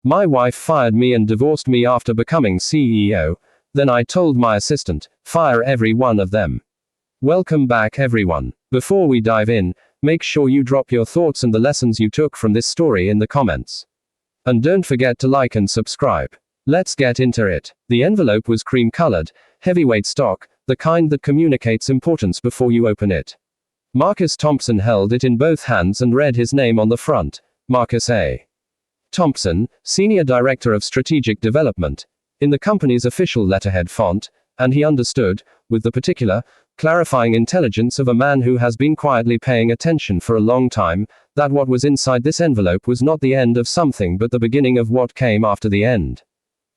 My wife fired me and divorced me after becoming CEO. Then I told my assistant, fire every one of them. Welcome back everyone. Before we dive in, make sure you drop your thoughts and the lessons you took from this story in the comments. And don't forget to like and subscribe. Let's get into it. The envelope was cream-colored, heavyweight stock, the kind that communicates importance before you open it. Marcus Thompson held it in both hands and read his name on the front, Marcus A. Thompson, Senior Director of Strategic Development, in the company's official letterhead font, and he understood, with the particular, clarifying intelligence of a man who has been quietly paying attention for a long time, that what was inside this envelope was not the end of something but the beginning of what came after the end.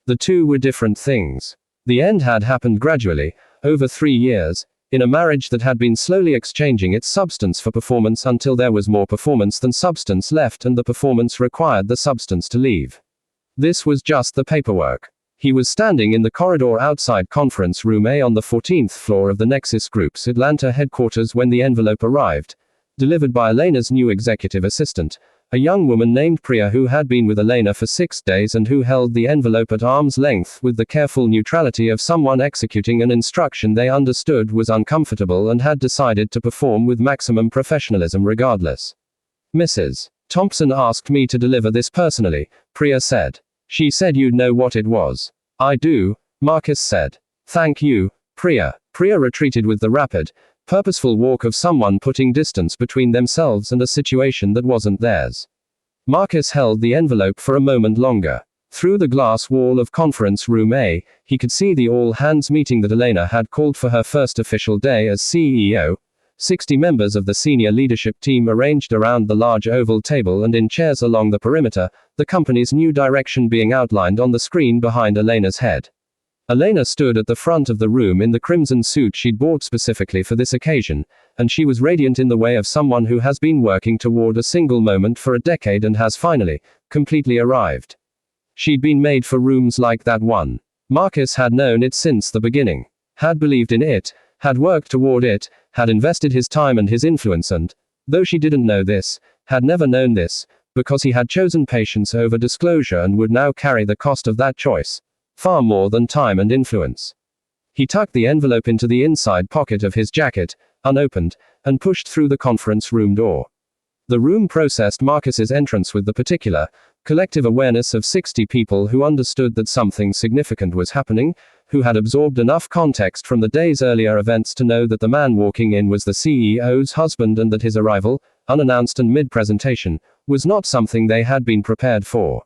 The two were different things. The end had happened gradually, over 3 years, in a marriage that had been slowly exchanging its substance for performance until there was more performance than substance left and the performance required the substance to leave. This was just the paperwork. He was standing in the corridor outside Conference Room A on the 14th floor of the Nexus Group's Atlanta headquarters when the envelope arrived, delivered by Elena's new executive assistant, a young woman named Priya who had been with Elena for 6 days and who held the envelope at arm's length with the careful neutrality of someone executing an instruction they understood was uncomfortable and had decided to perform with maximum professionalism regardless. Mrs. Thompson asked me to deliver this personally, Priya said. She said you'd know what it was. I do, Marcus said. Thank you, Priya. Priya retreated with the rapid, purposeful walk of someone putting distance between themselves and a situation that wasn't theirs. Marcus held the envelope for a moment longer. Through the glass wall of Conference Room A, he could see the all-hands meeting that Elena had called for her first official day as CEO. 60 members of the senior leadership team arranged around the large oval table and in chairs along the perimeter, the company's new direction being outlined on the screen behind Elena's head. Elena stood at the front of the room in the crimson suit she'd bought specifically for this occasion, and she was radiant in the way of someone who has been working toward a single moment for a decade and has finally, completely arrived. She'd been made for rooms like that one. Marcus had known it since the beginning, had believed in it, had worked toward it, had invested his time and his influence and, though she didn't know this, had never known this, because he had chosen patience over disclosure and would now carry the cost of that choice, far more than time and influence. He tucked the envelope into the inside pocket of his jacket, unopened, and pushed through the conference room door. The room processed Marcus's entrance with the particular, collective awareness of 60 people who understood that something significant was happening, who had absorbed enough context from the day's earlier events to know that the man walking in was the CEO's husband and that his arrival, unannounced and mid-presentation, was not something they had been prepared for.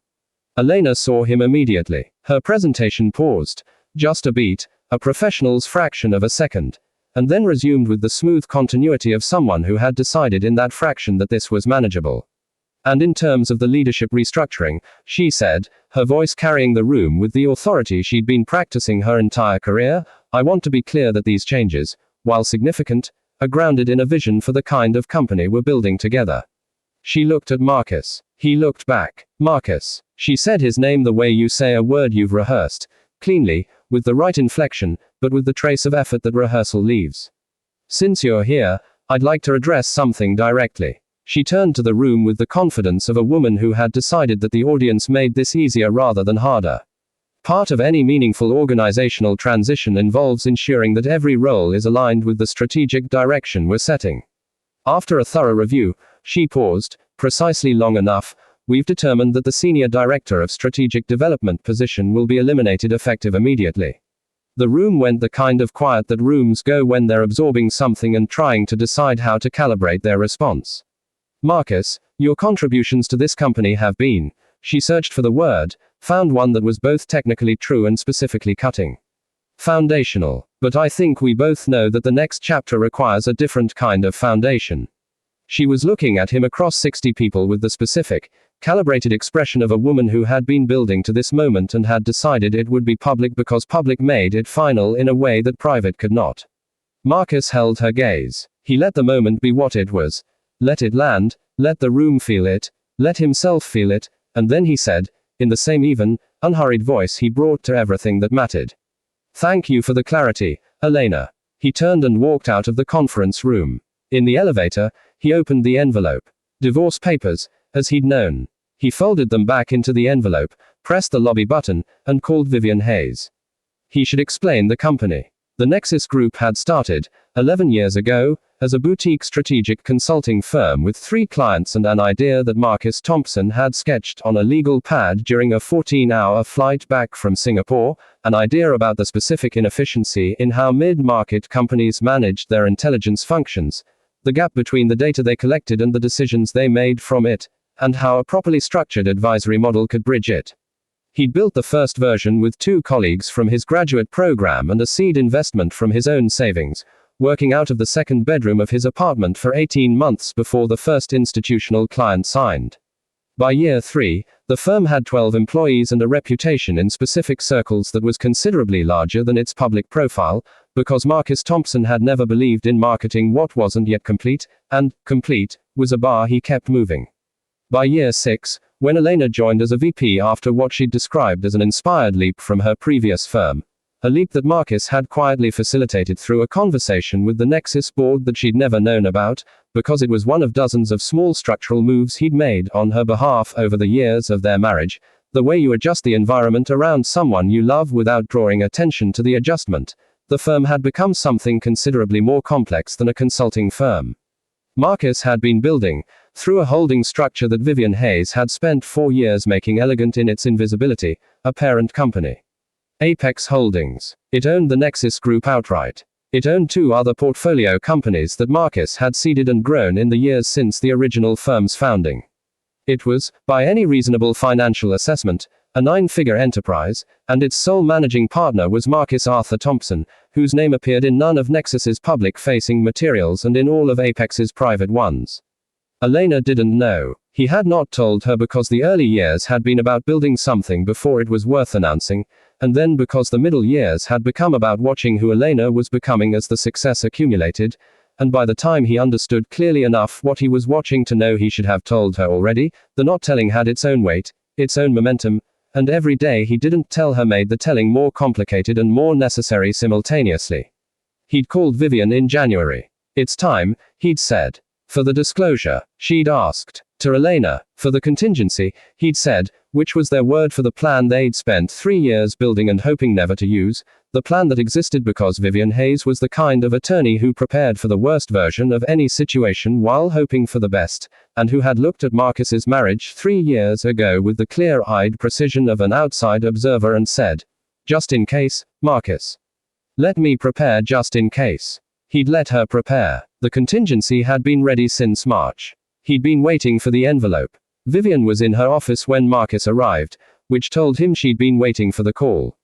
Elena saw him immediately. Her presentation paused, just a beat, a professional's fraction of a second, and then resumed with the smooth continuity of someone who had decided in that fraction that this was manageable. And in terms of the leadership restructuring, she said, her voice carrying the room with the authority she'd been practicing her entire career, I want to be clear that these changes, while significant, are grounded in a vision for the kind of company we're building together. She looked at Marcus. He looked back. Marcus. She said his name the way you say a word you've rehearsed, cleanly, with the right inflection, but with the trace of effort that rehearsal leaves. Since you're here, I'd like to address something directly. She turned to the room with the confidence of a woman who had decided that the audience made this easier rather than harder. Part of any meaningful organizational transition involves ensuring that every role is aligned with the strategic direction we're setting. After a thorough review, she paused, precisely long enough. We've determined that the Senior Director of Strategic Development position will be eliminated effective immediately. The room went the kind of quiet that rooms go when they're absorbing something and trying to decide how to calibrate their response. Marcus, your contributions to this company have been, she searched for the word, found one that was both technically true and specifically cutting. Foundational. But I think we both know that the next chapter requires a different kind of foundation. She was looking at him across 60 people with the specific, calibrated expression of a woman who had been building to this moment and had decided it would be public because public made it final in a way that private could not. Marcus held her gaze. He let the moment be what it was. Let it land, let the room feel it, let himself feel it, and then he said, in the same even, unhurried voice he brought to everything that mattered. Thank you for the clarity, Elena. He turned and walked out of the conference room. In the elevator, he opened the envelope. Divorce papers, as he'd known. He folded them back into the envelope, pressed the lobby button, and called Vivian Hayes. He should explain the company. The Nexus Group had started, 11 years ago, as a boutique strategic consulting firm with 3 clients and an idea that Marcus Thompson had sketched on a legal pad during a 14-hour flight back from Singapore, an idea about the specific inefficiency in how mid-market companies managed their intelligence functions, the gap between the data they collected and the decisions they made from it, and how a properly structured advisory model could bridge it. He'd built the first version with 2 colleagues from his graduate program and a seed investment from his own savings, working out of the second bedroom of his apartment for 18 months before the first institutional client signed. By year 3, the firm had 12 employees and a reputation in specific circles that was considerably larger than its public profile, because Marcus Thompson had never believed in marketing what wasn't yet complete, and complete was a bar he kept moving. By year 6, when Elena joined as a VP after what she'd described as an inspired leap from her previous firm, a leap that Marcus had quietly facilitated through a conversation with the Nexus board that she'd never known about, because it was one of dozens of small structural moves he'd made on her behalf over the years of their marriage, the way you adjust the environment around someone you love without drawing attention to the adjustment. The firm had become something considerably more complex than a consulting firm. Marcus had been building, through a holding structure that Vivian Hayes had spent 4 years making elegant in its invisibility, a parent company. Apex Holdings. It owned the Nexus Group outright. It owned 2 other portfolio companies that Marcus had seeded and grown in the years since the original firm's founding. It was, by any reasonable financial assessment, a 9-figure enterprise, and its sole managing partner was Marcus Arthur Thompson, whose name appeared in none of Nexus's public-facing materials and in all of Apex's private ones. Elena didn't know. He had not told her because the early years had been about building something before it was worth announcing, and then because the middle years had become about watching who Elena was becoming as the success accumulated, and by the time he understood clearly enough what he was watching to know he should have told her already, the not telling had its own weight, its own momentum, and every day he didn't tell her made the telling more complicated and more necessary simultaneously. He'd called Vivian in January. It's time, he'd said. For the disclosure, she'd asked. To Elena, for the contingency, he'd said, which was their word for the plan they'd spent 3 years building and hoping never to use, the plan that existed because Vivian Hayes was the kind of attorney who prepared for the worst version of any situation while hoping for the best, and who had looked at Marcus's marriage 3 years ago with the clear-eyed precision of an outside observer and said, just in case, Marcus. Let me prepare just in case. He'd let her prepare. The contingency had been ready since March. He'd been waiting for the envelope. Vivian was in her office when Marcus arrived, which told him she'd been waiting for the call.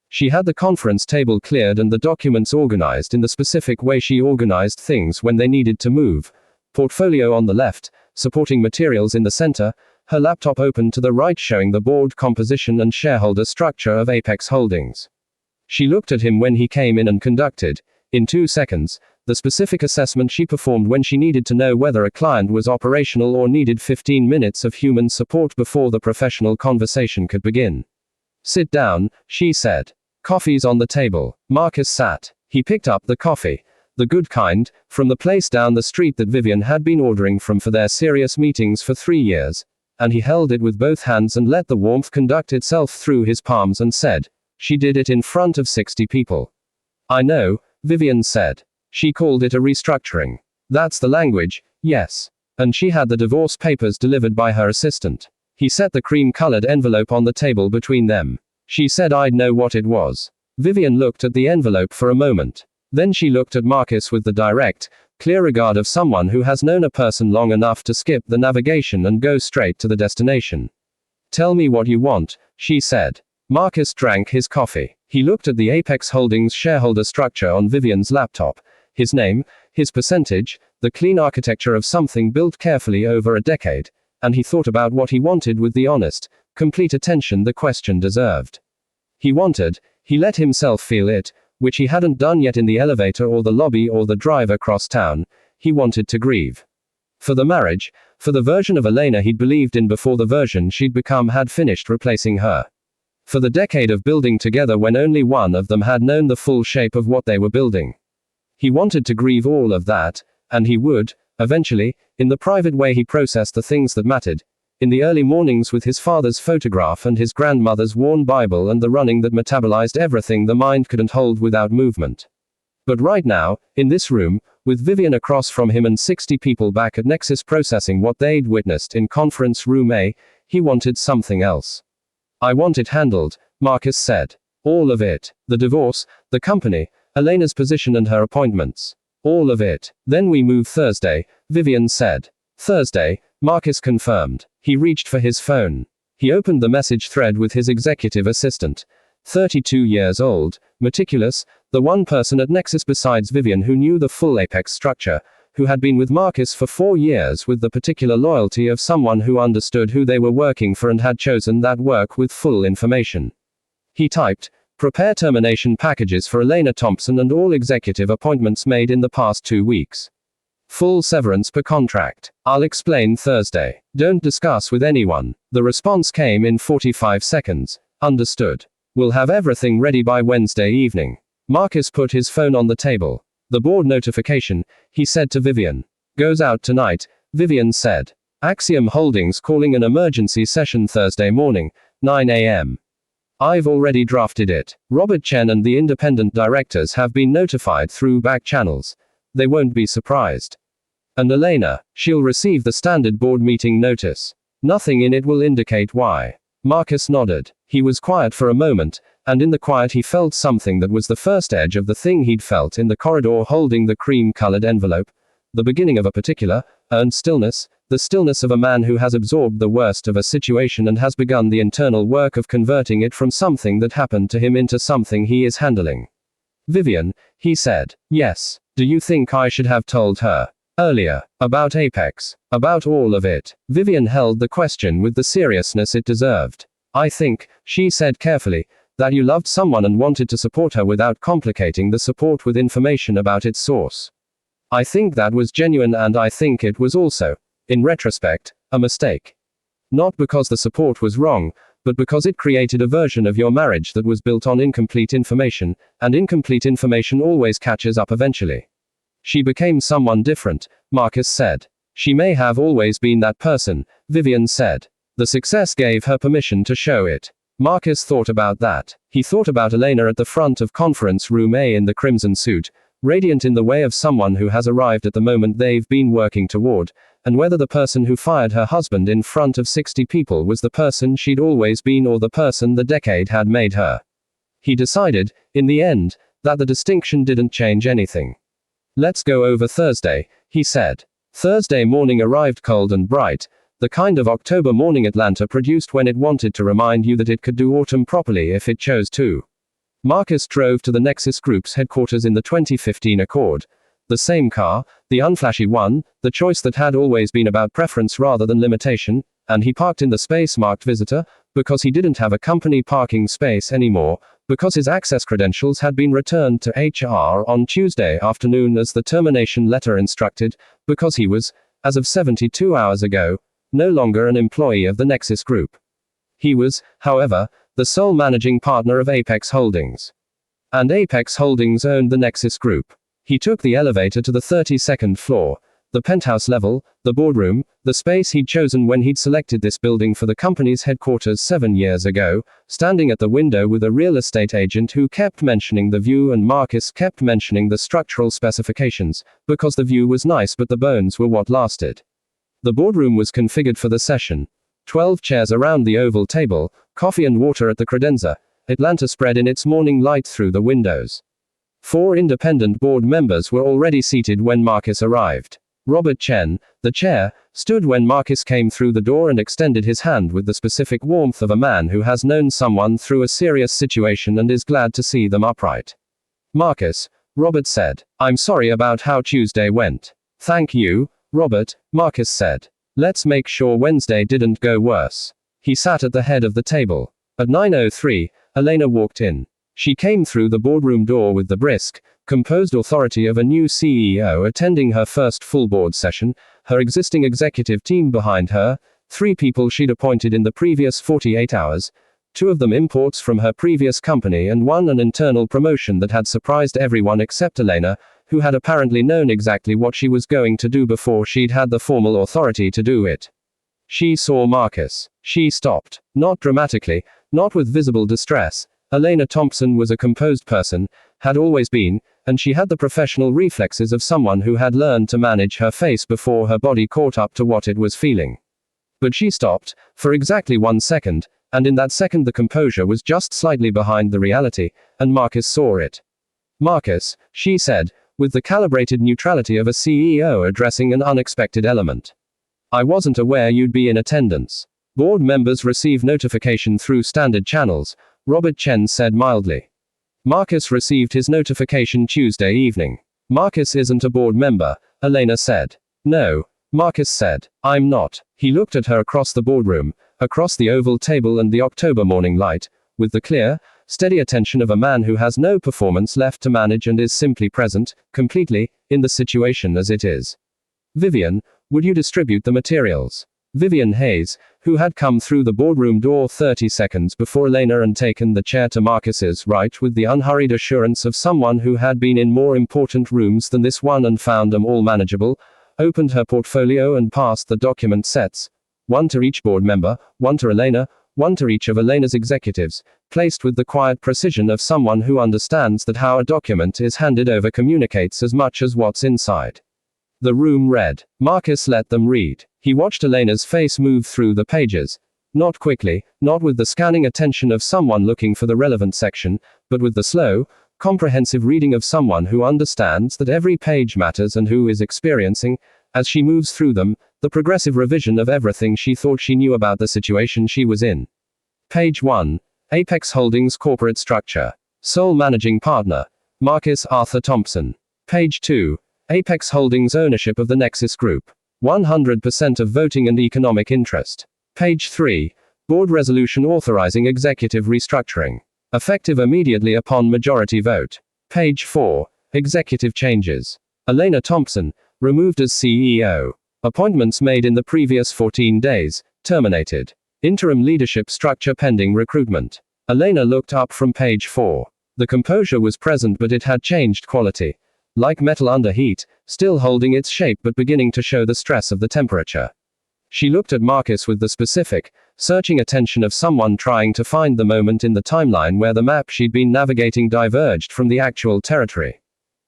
She had the conference table cleared and the documents organized in the specific way she organized things when they needed to move. Portfolio on the left, supporting materials in the center, her laptop open to the right showing the board composition and shareholder structure of Apex Holdings. She looked at him when he came in and conducted, in 2 seconds, the specific assessment she performed when she needed to know whether a client was operational or needed 15 minutes of human support before the professional conversation could begin. Sit down, she said. Coffee's on the table. Marcus sat. He picked up the coffee. The good kind, from the place down the street that Vivian had been ordering from for their serious meetings for 3 years, and he held it with both hands and let the warmth conduct itself through his palms and said, she did it in front of 60 people. I know, Vivian said. She called it a restructuring. That's the language, yes. And she had the divorce papers delivered by her assistant. He set the cream-colored envelope on the table between them. She said I'd know what it was. Vivian looked at the envelope for a moment. Then she looked at Marcus with the direct, clear regard of someone who has known a person long enough to skip the navigation and go straight to the destination. Tell me what you want, she said. Marcus drank his coffee. He looked at the Apex Holdings shareholder structure on Vivian's laptop. His name, his percentage, the clean architecture of something built carefully over a decade, and he thought about what he wanted with the honest, complete attention the question deserved. He let himself feel it, which he hadn't done yet in the elevator or the lobby or the drive across town. He wanted to grieve. For the marriage, for the version of Elena he'd believed in before the version she'd become had finished replacing her. For the decade of building together when only one of them had known the full shape of what they were building. He wanted to grieve all of that, and he would, eventually, in the private way he processed the things that mattered. in the early mornings with his father's photograph and his grandmother's worn Bible and the running that metabolized everything the mind couldn't hold without movement. But right now, in this room, with Vivian across from him and 60 people back at Nexus processing what they'd witnessed in conference room A, he wanted something else. I want it handled, Marcus said. All of it. The divorce, the company, Elena's position and her appointments. All of it. Then we move Thursday, Vivian said. Thursday, Marcus confirmed. He reached for his phone. He opened the message thread with his executive assistant. 32 years old, meticulous, the one person at Nexus besides Vivian who knew the full Apex structure, who had been with Marcus for 4 years with the particular loyalty of someone who understood who they were working for and had chosen that work with full information. He typed, prepare termination packages for Elena Thompson and all executive appointments made in the past 2 weeks. Full severance per contract. I'll explain Thursday. Don't discuss with anyone. The response came in 45 seconds. Understood. We'll have everything ready by Wednesday evening. Marcus put his phone on the table. The board notification, he said to Vivian. Goes out tonight, Vivian said. Axiom Holdings calling an emergency session Thursday morning, 9 a.m. I've already drafted it. Robert Chen and the independent directors have been notified through back channels. They won't be surprised. And Elena, she'll receive the standard board meeting notice. Nothing in it will indicate why. Marcus nodded. He was quiet for a moment, and in the quiet he felt something that was the first edge of the thing he'd felt in the corridor holding the cream-colored envelope. The beginning of a particular, earned stillness, the stillness of a man who has absorbed the worst of a situation and has begun the internal work of converting it from something that happened to him into something he is handling. Vivian, he said. Yes. Do you think I should have told her earlier about Apex, about all of it? Vivian held the question with the seriousness it deserved. I think, she said carefully, that you loved someone and wanted to support her without complicating the support with information about its source. I think that was genuine, and I think it was also, in retrospect, a mistake. Not because the support was wrong, but because it created a version of your marriage that was built on incomplete information, and incomplete information always catches up eventually. She became someone different, Marcus said. She may have always been that person, Vivian said. The success gave her permission to show it. Marcus thought about that. He thought about Elena at the front of conference room A in the crimson suit, radiant in the way of someone who has arrived at the moment they've been working toward, and whether the person who fired her husband in front of 60 people was the person she'd always been or the person the decade had made her. He decided, in the end, that the distinction didn't change anything. Let's go over Thursday, he said. Thursday morning arrived cold and bright, the kind of October morning Atlanta produced when it wanted to remind you that it could do autumn properly if it chose to. Marcus drove to the Nexus Group's headquarters in the 2015 Accord. The same car, the unflashy one, the choice that had always been about preference rather than limitation, and he parked in the space marked visitor, because he didn't have a company parking space anymore, because his access credentials had been returned to HR on Tuesday afternoon as the termination letter instructed, because he was, as of 72 hours ago, no longer an employee of the Nexus Group. He was, however, the sole managing partner of Apex Holdings. And Apex Holdings owned the Nexus Group. He took the elevator to the 32nd floor, the penthouse level, the boardroom, the space he'd chosen when he'd selected this building for the company's headquarters 7 years ago, standing at the window with a real estate agent who kept mentioning the view, and Marcus kept mentioning the structural specifications, because the view was nice but the bones were what lasted. The boardroom was configured for the session. 12 chairs around the oval table, coffee and water at the credenza, Atlanta spread in its morning light through the windows. 4 independent board members were already seated when Marcus arrived. Robert Chen, the chair, stood when Marcus came through the door and extended his hand with the specific warmth of a man who has known someone through a serious situation and is glad to see them upright. Marcus, Robert said. I'm sorry about how Tuesday went. Thank you, Robert, Marcus said. Let's make sure Wednesday didn't go worse. He sat at the head of the table. At 9:03, Elena walked in. She came through the boardroom door with the brisk, composed authority of a new CEO attending her first full board session, her existing executive team behind her, 3 people she'd appointed in the previous 48 hours, 2 of them imports from her previous company and 1 an internal promotion that had surprised everyone except Elena, who had apparently known exactly what she was going to do before she'd had the formal authority to do it. She saw Marcus. She stopped. Not dramatically, not with visible distress. Elena Thompson was a composed person, had always been, and she had the professional reflexes of someone who had learned to manage her face before her body caught up to what it was feeling. But she stopped, for exactly 1 second, and in that second the composure was just slightly behind the reality, and Marcus saw it. Marcus, she said, with the calibrated neutrality of a CEO addressing an unexpected element. I wasn't aware you'd be in attendance. Board members receive notification through standard channels, Robert Chen said mildly. Marcus received his notification Tuesday evening. Marcus isn't a board member, Elena said. No, Marcus said. I'm not. He looked at her across the boardroom, across the oval table and the October morning light, with the clear, steady attention of a man who has no performance left to manage and is simply present, completely, in the situation as it is. Vivian, would you distribute the materials? Vivian Hayes, who had come through the boardroom door 30 seconds before Elena and taken the chair to Marcus's right with the unhurried assurance of someone who had been in more important rooms than this one and found them all manageable, opened her portfolio and passed the document sets, one to each board member, one to Elena, one to each of Elena's executives, placed with the quiet precision of someone who understands that how a document is handed over communicates as much as what's inside. The room read. Marcus let them read. He watched Elena's face move through the pages. Not quickly, not with the scanning attention of someone looking for the relevant section, but with the slow, comprehensive reading of someone who understands that every page matters and who is experiencing, as she moves through them, the progressive revision of everything she thought she knew about the situation she was in. Page 1. Apex Holdings Corporate Structure. Sole Managing Partner. Marcus Arthur Thompson. Page 2. Apex Holdings Ownership of the Nexus Group. 100% of voting and economic interest. Page 3. Board Resolution Authorizing Executive Restructuring. Effective immediately upon majority vote. Page 4. Executive Changes. Elena Thompson, removed as CEO. Appointments made in the previous 14 days, terminated. Interim leadership structure pending recruitment. Elena looked up from page 4. The composure was present but it had changed quality. Like metal under heat, still holding its shape but beginning to show the stress of the temperature. She looked at Marcus with the specific, searching attention of someone trying to find the moment in the timeline where the map she'd been navigating diverged from the actual territory.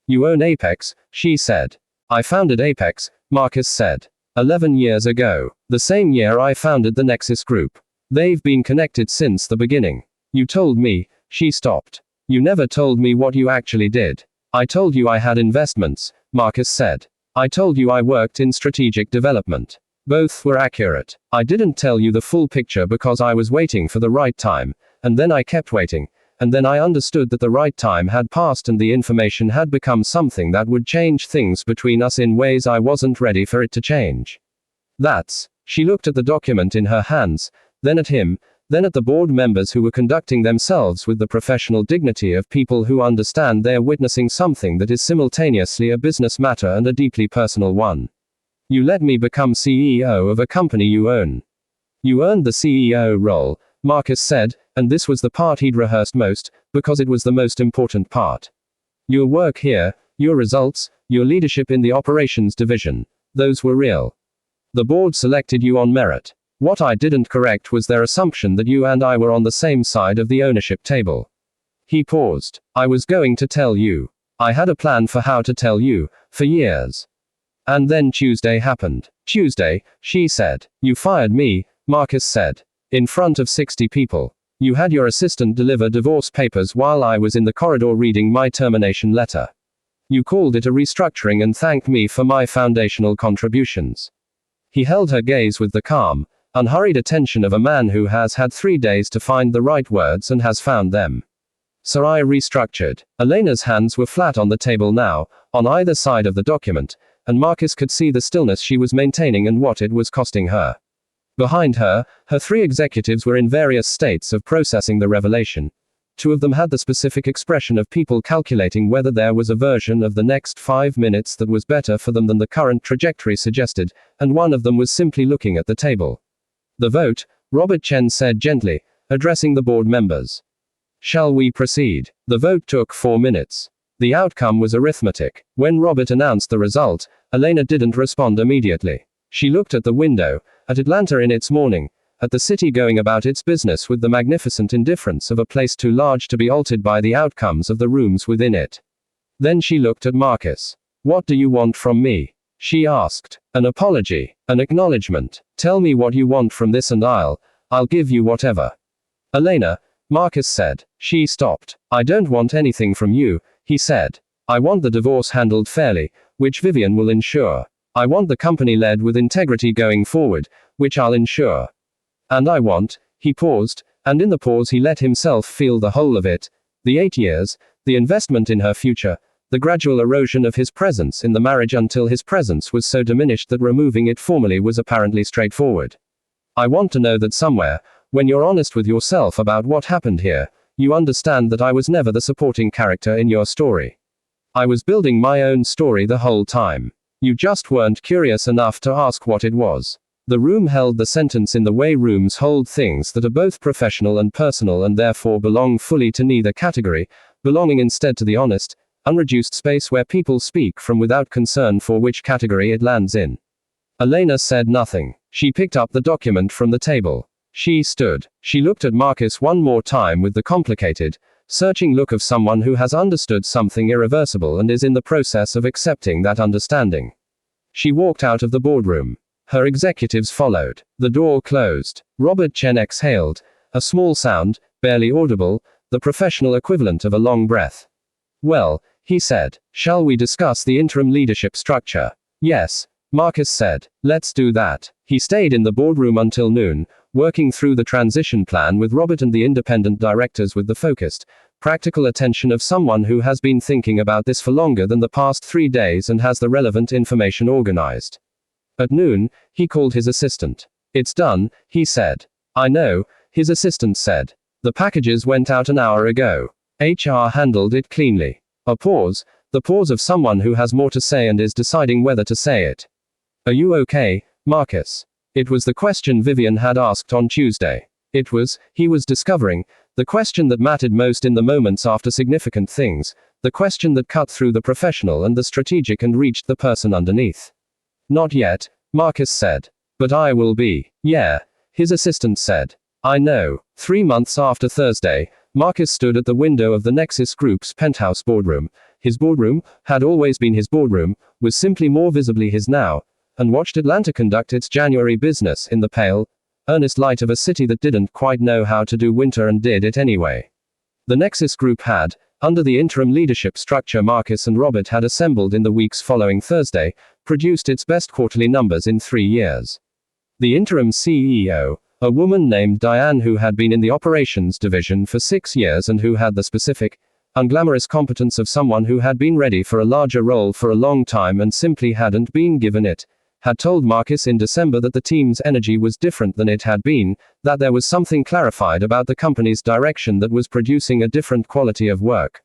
You own Apex, she said. I founded Apex, Marcus said. 11 years ago. The same year I founded the Nexus Group. They've been connected since the beginning. You told me, she stopped. You never told me what you actually did. I told you I had investments, Marcus said. I told you I worked in strategic development. Both were accurate. I didn't tell you the full picture because I was waiting for the right time, and then I kept waiting, and then I understood that the right time had passed and the information had become something that would change things between us in ways I wasn't ready for it to change. She looked at the document in her hands, then at him, then at the board members who were conducting themselves with the professional dignity of people who understand they're witnessing something that is simultaneously a business matter and a deeply personal one. You let me become CEO of a company you own. You earned the CEO role, Marcus said, and this was the part he'd rehearsed most, because it was the most important part. Your work here, your results, your leadership in the operations division, those were real. The board selected you on merit. What I didn't correct was their assumption that you and I were on the same side of the ownership table. He paused. I was going to tell you. I had a plan for how to tell you, for years. And then Tuesday happened. Tuesday, she said. You fired me, Marcus said. In front of 60 people. You had your assistant deliver divorce papers while I was in the corridor reading my termination letter. You called it a restructuring and thanked me for my foundational contributions. He held her gaze with the calm, unhurried attention of a man who has had 3 days to find the right words and has found them. So I restructured. Elena's hands were flat on the table now, on either side of the document, and Marcus could see the stillness she was maintaining and what it was costing her. Behind her, her 3 executives were in various states of processing the revelation. 2 of them had the specific expression of people calculating whether there was a version of the next 5 minutes that was better for them than the current trajectory suggested, and 1 of them was simply looking at the table. The vote, Robert Chen said gently, addressing the board members. Shall we proceed? The vote took 4 minutes. The outcome was arithmetic. When Robert announced the result, Elena didn't respond immediately. She looked at the window, at Atlanta in its morning, at the city going about its business with the magnificent indifference of a place too large to be altered by the outcomes of the rooms within it. Then she looked at Marcus. What do you want from me? She asked. An apology. An acknowledgement. Tell me what you want from this and I'll give you whatever. Elena, Marcus said. She stopped. I don't want anything from you, he said. I want the divorce handled fairly, which Vivian will ensure. I want the company led with integrity going forward, which I'll ensure. And I want, he paused, and in the pause he let himself feel the whole of it, the 8 years, the investment in her future, the gradual erosion of his presence in the marriage until his presence was so diminished that removing it formally was apparently straightforward. I want to know that somewhere, when you're honest with yourself about what happened here, you understand that I was never the supporting character in your story. I was building my own story the whole time. You just weren't curious enough to ask what it was. The room held the sentence in the way rooms hold things that are both professional and personal and therefore belong fully to neither category, belonging instead to the honest, unreduced space where people speak from without concern for which category it lands in. Elena said nothing. She picked up the document from the table. She stood. She looked at Marcus one more time with the complicated, searching look of someone who has understood something irreversible and is in the process of accepting that understanding. She walked out of the boardroom. Her executives followed. The door closed. Robert Chen exhaled, a small sound, barely audible, the professional equivalent of a long breath. Well, he said, shall we discuss the interim leadership structure? Yes, Marcus said. Let's do that. He stayed in the boardroom until noon, working through the transition plan with Robert and the independent directors with the focused, practical attention of someone who has been thinking about this for longer than the past 3 days and has the relevant information organized. At noon, he called his assistant. It's done, he said. I know, his assistant said. The packages went out an hour ago. HR handled it cleanly. A pause, the pause of someone who has more to say and is deciding whether to say it. Are you okay, Marcus? It was the question Vivian had asked on Tuesday. It was, he was discovering, the question that mattered most in the moments after significant things, the question that cut through the professional and the strategic and reached the person underneath. Not yet, Marcus said. But I will be. Yeah, his assistant said. I know. 3 months after Thursday, Marcus stood at the window of the Nexus Group's penthouse boardroom. His boardroom, had always been his boardroom, was simply more visibly his now, and watched Atlanta conduct its January business in the pale, earnest light of a city that didn't quite know how to do winter and did it anyway. The Nexus Group had, under the interim leadership structure Marcus and Robert had assembled in the weeks following Thursday, produced its best quarterly numbers in 3 years. The interim CEO, a woman named Diane who had been in the operations division for 6 years and who had the specific, unglamorous competence of someone who had been ready for a larger role for a long time and simply hadn't been given it, had told Marcus in December that the team's energy was different than it had been, that there was something clarified about the company's direction that was producing a different quality of work.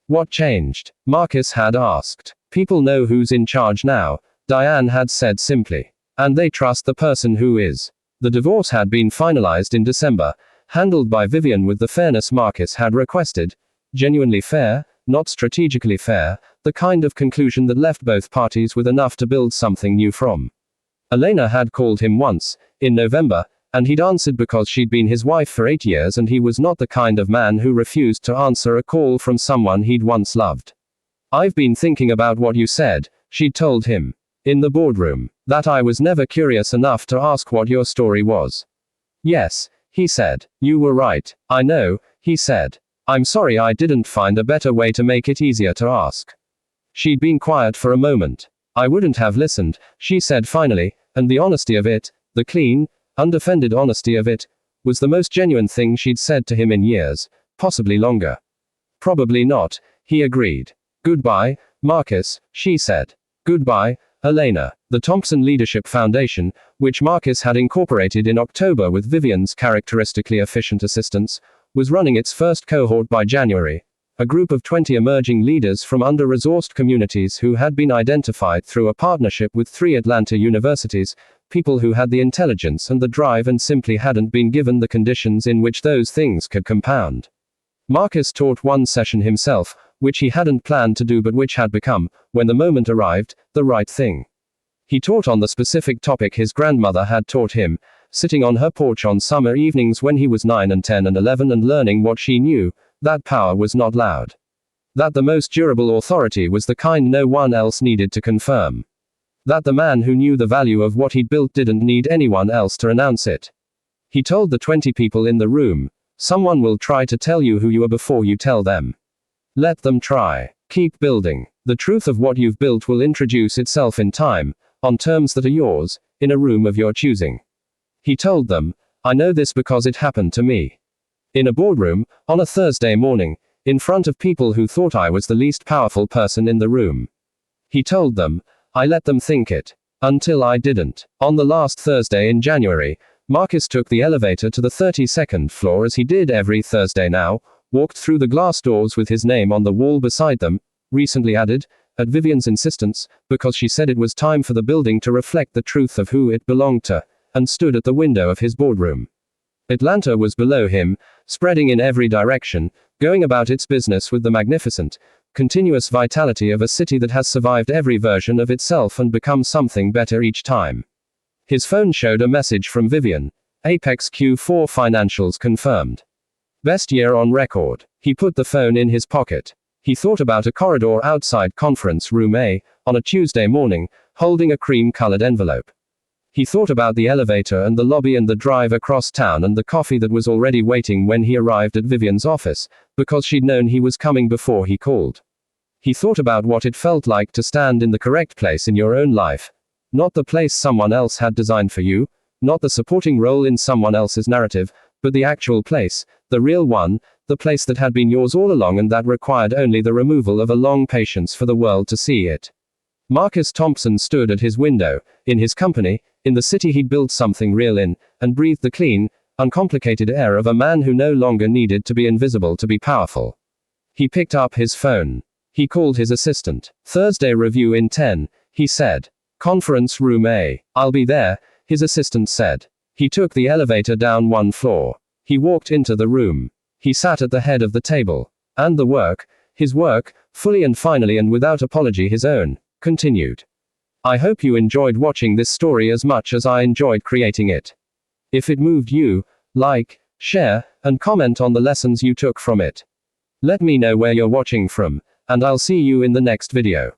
What changed? Marcus had asked. People know who's in charge now, Diane had said simply. And they trust the person who is. The divorce had been finalized in December, handled by Vivian with the fairness Marcus had requested. Genuinely fair, not strategically fair, the kind of conclusion that left both parties with enough to build something new from. Elena had called him once, in November, and he'd answered because she'd been his wife for 8 years and he was not the kind of man who refused to answer a call from someone he'd once loved. I've been thinking about what you said, she'd told him. In the boardroom. That I was never curious enough to ask what your story was. Yes, he said. You were right. I know, he said. I'm sorry I didn't find a better way to make it easier to ask. She'd been quiet for a moment. I wouldn't have listened, she said finally, and the honesty of it, the clean, undefended honesty of it, was the most genuine thing she'd said to him in years, possibly longer. Probably not, he agreed. Goodbye, Marcus, she said. Goodbye, Elena. The Thompson Leadership Foundation, which Marcus had incorporated in October with Vivian's characteristically efficient assistance, was running its first cohort by January. A group of 20 emerging leaders from under-resourced communities who had been identified through a partnership with 3 Atlanta universities, people who had the intelligence and the drive and simply hadn't been given the conditions in which those things could compound. Marcus taught one session himself, which he hadn't planned to do but which had become, when the moment arrived, the right thing. He taught on the specific topic his grandmother had taught him, sitting on her porch on summer evenings when he was 9 and 10 and 11 and learning what she knew, that power was not loud. That the most durable authority was the kind no one else needed to confirm. That the man who knew the value of what he'd built didn't need anyone else to announce it. He told the 20 people in the room, someone will try to tell you who you are before you tell them. Let them try. Keep building. The truth of what you've built will introduce itself in time, on terms that are yours, in a room of your choosing. He told them, I know this because it happened to me. In a boardroom, on a Thursday morning, in front of people who thought I was the least powerful person in the room. He told them, I let them think it. Until I didn't. On the last Thursday in January, Marcus took the elevator to the 32nd floor as he did every Thursday now, walked through the glass doors with his name on the wall beside them, recently added, at Vivian's insistence, because she said it was time for the building to reflect the truth of who it belonged to, and stood at the window of his boardroom. Atlanta was below him, spreading in every direction, going about its business with the magnificent, continuous vitality of a city that has survived every version of itself and become something better each time. His phone showed a message from Vivian. Apex Q4 financials confirmed. Best year on record. He put the phone in his pocket. He thought about a corridor outside conference room A, on a Tuesday morning, holding a cream-colored envelope. He thought about the elevator and the lobby and the drive across town and the coffee that was already waiting when he arrived at Vivian's office, because she'd known he was coming before he called. He thought about what it felt like to stand in the correct place in your own life. Not the place someone else had designed for you, not the supporting role in someone else's narrative, but the actual place, the real one, the place that had been yours all along and that required only the removal of a long patience for the world to see it. Marcus Thompson stood at his window, in his company, in the city he'd built something real in, and breathed the clean, uncomplicated air of a man who no longer needed to be invisible to be powerful. He picked up his phone. He called his assistant. Thursday review in 10, he said. Conference room A. I'll be there, his assistant said. He took the elevator down one floor. He walked into the room. He sat at the head of the table. And the work, his work, fully and finally and without apology his own, continued. I hope you enjoyed watching this story as much as I enjoyed creating it. If it moved you, like, share, and comment on the lessons you took from it. Let me know where you're watching from, and I'll see you in the next video.